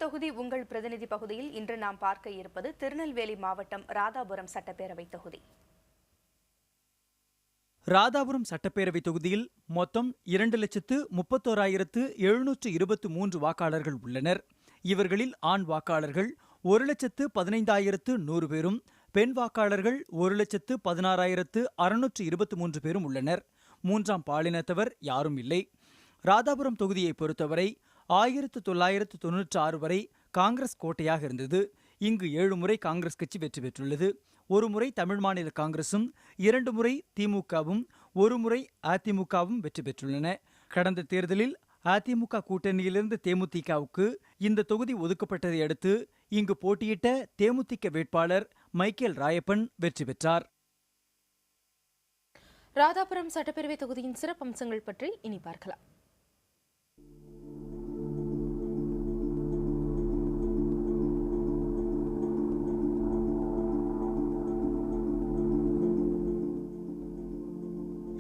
தொகுதி உங்கள் பிரதிநிதி பகுதியில் இன்று நாம் பார்க்க இருப்பது திருநெல்வேலி மாவட்டம் ராதாபுரம் சட்டப்பேரவை தொகுதி. ராதாபுரம் சட்டப்பேரவை தொகுதியில் மொத்தம் 2,31,723 வாக்காளர்கள் உள்ளனர். இவர்களில் ஆண் வாக்காளர்கள் 1,15,100 பேரும், பெண் வாக்காளர்கள் 1,16,623 பேரும் உள்ளனர். மூன்றாம் பாலினத்தவர் யாரும் இல்லை. ராதாபுரம் தொகுதியை பொறுத்தவரை 1996 வரை காங்கிரஸ் கோட்டையாக இருந்தது. இங்கு 7 முறை காங்கிரஸ் கட்சி வெற்றி பெற்றுள்ளது. ஒரு முறை தமிழ் மாநில காங்கிரசும், 2 முறை திமுகவும், 1 முறை அதிமுகவும் வெற்றி பெற்றுள்ளன. கடந்த தேர்தலில் அதிமுக கூட்டணியிலிருந்து தேமுதிகவுக்கு இந்த தொகுதி ஒதுக்கப்பட்டதை அடுத்து இங்கு போட்டியிட்ட தேமுதிக வேட்பாளர் மைக்கேல் ராயப்பன் வெற்றி பெற்றார். ராதாபுரம் சட்டப்பேரவை தொகுதியின் சிறப்பம்சங்கள் பற்றி இனி பார்க்கலாம்.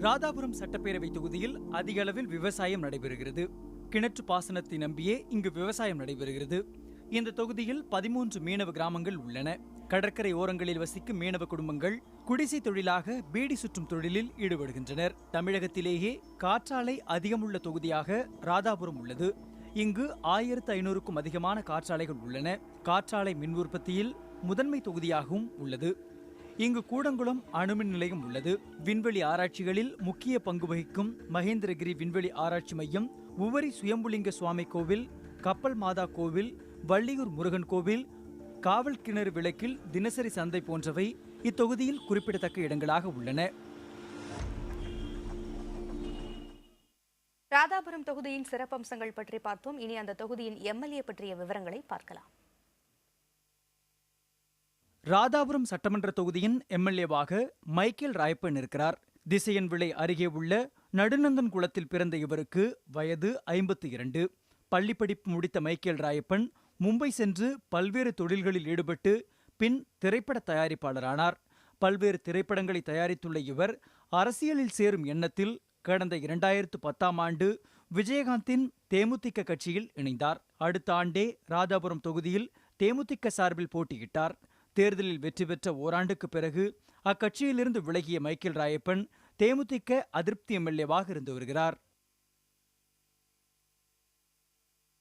ராதாபுரம் சட்டப்பேரவை தொகுதியில் அதிக அளவில் விவசாயம் நடைபெறுகிறது. கிணற்று பாசனத்தை நம்பியே இங்கு விவசாயம் நடைபெறுகிறது. இந்த தொகுதியில் 13 மீனவ கிராமங்கள் உள்ளன. கடற்கரை ஓரங்களில் வசிக்கும் மீனவ குடும்பங்கள் குடிசை தொழிலாக பீடி சுற்றும் தொழிலில் ஈடுபடுகின்றனர். தமிழகத்திலேயே காற்றாலை அதிகமுள்ள தொகுதியாக ராதாபுரம் உள்ளது. இங்கு 1500க்கும் அதிகமான காற்றாலைகள் உள்ளன. காற்றாலை மின் உற்பத்தியில் முதன்மை தொகுதியாகவும் உள்ளது. இங்கு கூடங்குளம் அணுமின் நிலையம் உள்ளது. விண்வெளி ஆராய்ச்சிகளில் முக்கிய பங்கு வகிக்கும் மகேந்திரகிரி விண்வெளி ஆராய்ச்சி மையம், உவரி சுயம்புலிங்க சுவாமி கோவில், கப்பல் மாதா கோவில், வள்ளியூர் முருகன் கோவில், காவல் கிணறு விளக்கில் தினசரி சந்தை போன்றவை இத்தொகுதியில் குறிப்பிடத்தக்க இடங்களாக உள்ளன. ராதாபுரம் தொகுதியின் சிறப்பம்சங்கள் பற்றி பார்த்தோம். இனி அந்த தொகுதியின் எம்எல்ஏ பற்றிய விவரங்களை பார்க்கலாம். ராதாபுரம் சட்டமன்ற தொகுதியின் எம்எல்ஏவாக மைக்கேல் ராயப்பன் இருக்கிறார். திசையன் விளை அருகே உள்ள நடுநந்தன் குளத்தில் பிறந்த இவருக்கு வயது 52. பள்ளி படிப்பு முடித்த மைக்கேல் ராயப்பன் மும்பை சென்று பல்வேறு தொழில்களில் ஈடுபட்டு பின் திரைப்பட தயாரிப்பாளரானார். பல்வேறு திரைப்படங்களை தயாரித்துள்ள இவர் அரசியலில் சேரும் எண்ணத்தில் கடந்த 2010ஆம் ஆண்டு விஜயகாந்தின் தேமுதிக கட்சியில் இணைந்தார். அடுத்த ஆண்டே ராதாபுரம் தொகுதியில் தேமுதிக சார்பில் போட்டியிட்டார். தேர்தலில் வெற்றி பெற்ற ஓராண்டுக்கு பிறகு அக்கட்சியிலிருந்து விலகிய மைக்கேல் ராயப்பன் தேமுதிக அதிருப்தி எம்எல்ஏவாக இருந்து வருகிறார்.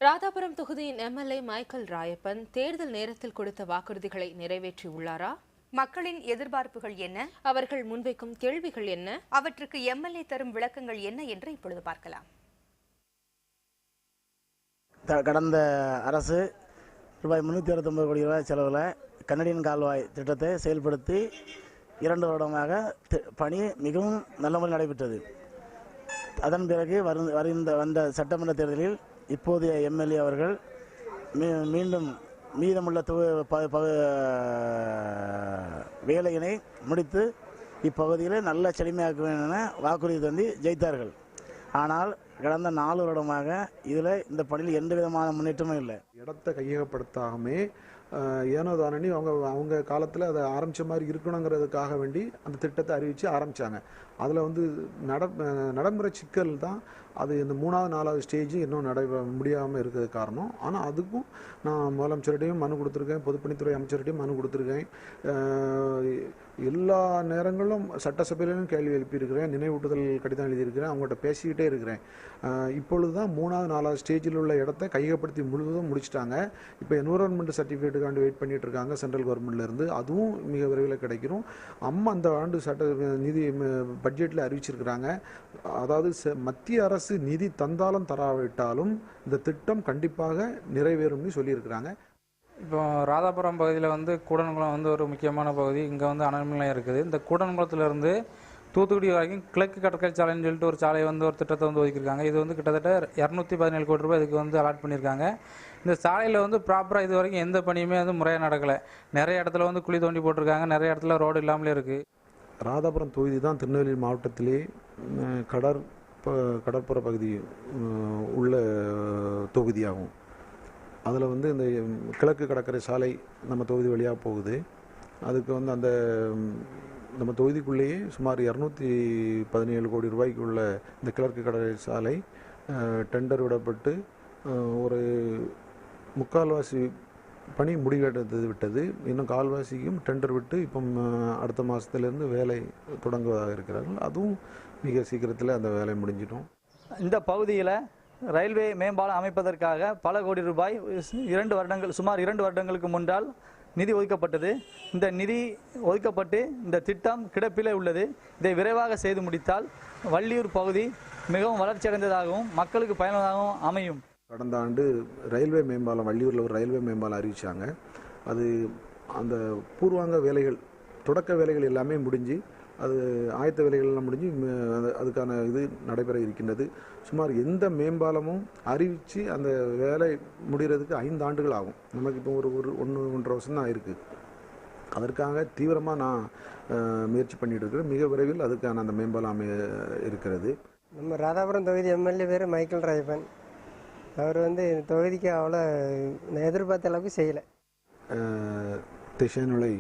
ராதாபுரம் தொகுதியின் எம்எல்ஏ மைக்கேல் ராயப்பன் தேர்தல் நேரத்தில் கொடுத்த வாக்குறுதிகளை நிறைவேற்றியுள்ளாரா? மக்களின் எதிர்பார்ப்புகள் என்ன? அவர்கள் முன்வைக்கும் கேள்விகள் என்ன? அவற்றுக்கு எம்எல்ஏ தரும் விளக்கங்கள் என்ன என்று இப்பொழுது பார்க்கலாம். கடந்த அரசு ரூபாய் 369 கோடி ரூபாய் செலவில் கன்னடியன் கால்வாய் திட்டத்தை செயல்படுத்தி 2 வருடமாக பணி மிகவும் நல்ல முறையில் நடைபெற்றது. அதன் பிறகு வந்த சட்டமன்ற தேர்தலில் இப்போதைய எம்எல்ஏ அவர்கள் மீண்டும் மீதமுள்ள வேலையினை முடித்து இப்பகுதியில் நல்ல செழுமையாக்க வேண்டும் என வாக்குறுதி தந்து ஜெயித்தார்கள். ஆனால் கடந்த 4 வருடமாக இதில் இந்த பணியில் எந்த விதமான முன்னேற்றமும் இல்லை. இடத்தை கையகப்படுத்தாமே ஏனோ தானி அவங்க காலத்தில் அதை ஆரம்பித்த மாதிரி இருக்கணுங்கிறதுக்காக வேண்டி அந்த திட்டத்தை அறிவித்து ஆரம்பித்தாங்க. அதில் நடைமுறை சிக்கல் தான் அது. இந்த 3வது 4வது ஸ்டேஜ் இன்னும் முடியாமல் இருக்கிறது காரணம். ஆனால் அதுக்கும் நான் முதலமைச்சர்கிட்டையும் மனு கொடுத்துருக்கேன், பொதுப்பணித்துறை அமைச்சர்கிட்டையும் மனு கொடுத்துருக்கேன். எல்லா நேரங்களும் சட்டசபையிலும் கேள்வி எழுப்பியிருக்கிறேன், நினைவூட்டுதல் கடிதம் எழுதியிருக்கிறேன், அவங்கள்ட்ட பேசிக்கிட்டே இருக்கிறேன். இப்பொழுது தான் 3வது 4வது ஸ்டேஜில் உள்ள இடத்த கையகப்படுத்தி முழுவதும் முடிச்சிட்டாங்க. இப்போ என்விரான்மெண்ட் சர்டிஃபிகேட்டுக்காண்டு வெயிட் பண்ணிட்டு இருக்காங்க சென்ட்ரல் கவர்மெண்ட்லேருந்து. அதுவும் மிக விரைவில் கிடைக்கிறோம். அந்த ஆண்டு நிதி பட்ஜெட்டில் அறிவிச்சிருக்கிறாங்க. அதாவது மத்திய அரசு நிதி தந்தாலும் தராவிட்டாலும் இந்த திட்டம் கண்டிப்பாக நிறைவேறும்னு சொல்லியிருக்கிறாங்க. இப்போ ராதாபுரம் பகுதியில் கூடன்குளம் ஒரு முக்கியமான பகுதி. இங்கே அனல் நிலையம் இருக்குது. இந்த கூடன்குளத்திலிருந்து தூத்துக்குடி வரைக்கும் கிழக்கு கடற்கரை சாலைன்னு சொல்லிட்டு ஒரு சாலை ஒரு திட்டத்தை ஒதுக்கியிருக்காங்க. இது கிட்டத்தட்ட 217 கோடி ரூபாய் இதுக்கு அலாட் பண்ணியிருக்காங்க. இந்த சாலையில் ப்ராப்பராக இது வரைக்கும் எந்த பணியுமே முறையாக நடக்கலை. நிறைய இடத்துல குழி தோண்டி போட்டிருக்காங்க, நிறைய இடத்துல ரோடு இல்லாமலே இருக்குது. ராதாபுரம் தொகுதி தான் திருநெல்வேலி மாவட்டத்திலே கடற்புற பகுதி உள்ள தொகுதியாகும். அதில் இந்த கிழக்கு கடற்கரை சாலை நம்ம தொகுதி வழியாக போகுது. அதுக்கு அந்த நம்ம தொகுதிக்குள்ளேயே சுமார் 217 கோடி ரூபாய்க்கு உள்ள இந்த கிழக்கு கடற்கரை சாலை டெண்டர் விடப்பட்டு ஒரு முக்கால்வாசி பணி முடிவெடுத்து விட்டது. இன்னும் கால்வாசிக்கும் டெண்டர் விட்டு இப்போ அடுத்த மாதத்துலேருந்து வேலை தொடங்குவதாக இருக்கிறார்கள். அதுவும் மிக சீக்கிரத்தில் அந்த வேலை முடிஞ்சிடும். இந்த பகுதியில் ரயில்வே மேம்பாலம் அமைப்பதற்காக பல கோடி ரூபாய் சுமார் 2 வருடங்களுக்கு முன்னால் நிதி ஒதுக்கப்பட்டது. இந்த நிதி ஒதுக்கப்பட்டு இந்த திட்டம் கிடப்பிலே உள்ளது. இதை விரைவாக செய்து முடித்தால் வள்ளியூர் பகுதி மிகவும் வளர்ச்சியடைந்ததாகவும் மக்களுக்கு பயனுள்ளதாகவும் அமையும். கடந்த ஆண்டு ரயில்வே மேம்பாலம் வள்ளியூரில் ஒரு ரயில்வே மேம்பாலம் அறிவித்தாங்க. அது அந்த பூர்வாங்க வேலைகள் தொடக்க வேலைகள் எல்லாமே முடிஞ்சு அது ஆயத்த வேலைகள்லாம் முடிஞ்சு அதுக்கான இது நடைபெற இருக்கின்றது. சுமார் எந்த மேம்பாலமும் அறிவித்து அந்த வேலை முடிகிறதுக்கு 5 ஆண்டுகள் ஆகும். நமக்கு இப்போ ஒரு 1.5 வருஷம் தான் ஆயிருக்கு. அதற்காக தீவிரமாக நான் முயற்சி பண்ணிட்டு இருக்கிறேன். மிக விரைவில் அதுக்கான அந்த மேம்பாலம் அமைய இருக்கிறது. நம்ம ராதாபுரம் தொகுதி எம்எல்ஏ பேர் மைக்கேல் ராயப்பன். அவர் இந்த தொகுதிக்கு அவ்வளோ எதிர்பார்த்த அளவுக்கு செய்யலை. திசைநிலை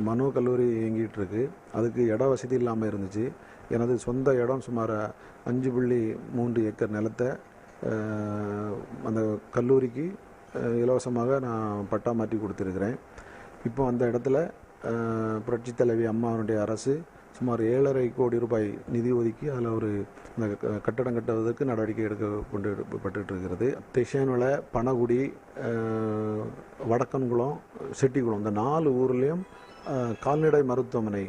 மனோ கல்லூரி இயங்கிட்டு இருக்கு. அதுக்கு இட வசதி இல்லாமல் இருந்துச்சு. எனது சொந்த இடம் சுமார் 5.3 ஏக்கர் நிலத்தை அந்த கல்லூரிக்கு இலவசமாக நான் பட்டா மாற்றி கொடுத்துருக்கிறேன். இப்போ அந்த இடத்துல புரட்சி தலைவி அம்மாவுடைய அரசு சுமார் 7.5 கோடி ரூபாய் நிதி ஒதுக்கி அதில் ஒரு அந்த கட்டடம் கட்டுவதற்கு நடவடிக்கை எடுக்கப்பட்டு இருக்கிறது. திசைநிலை, பனகுடி, வடக்கன்குளம், செட்டிக்குளம் இந்த 4 ஊர்லேயும் கால்நடை மருத்துவமனை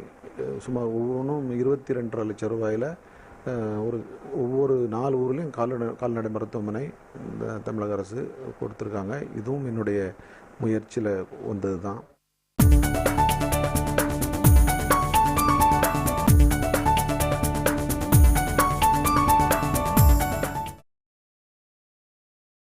சுமார் ஒவ்வொன்றும் 22.5 லட்சம் ரூபாயில் ஒவ்வொரு 4 ஊர்லேயும் கால்நடை மருத்துவமனை தமிழக அரசு கொடுத்துருக்காங்க. இதுவும் என்னுடைய முயற்சியில் வந்தது தான்.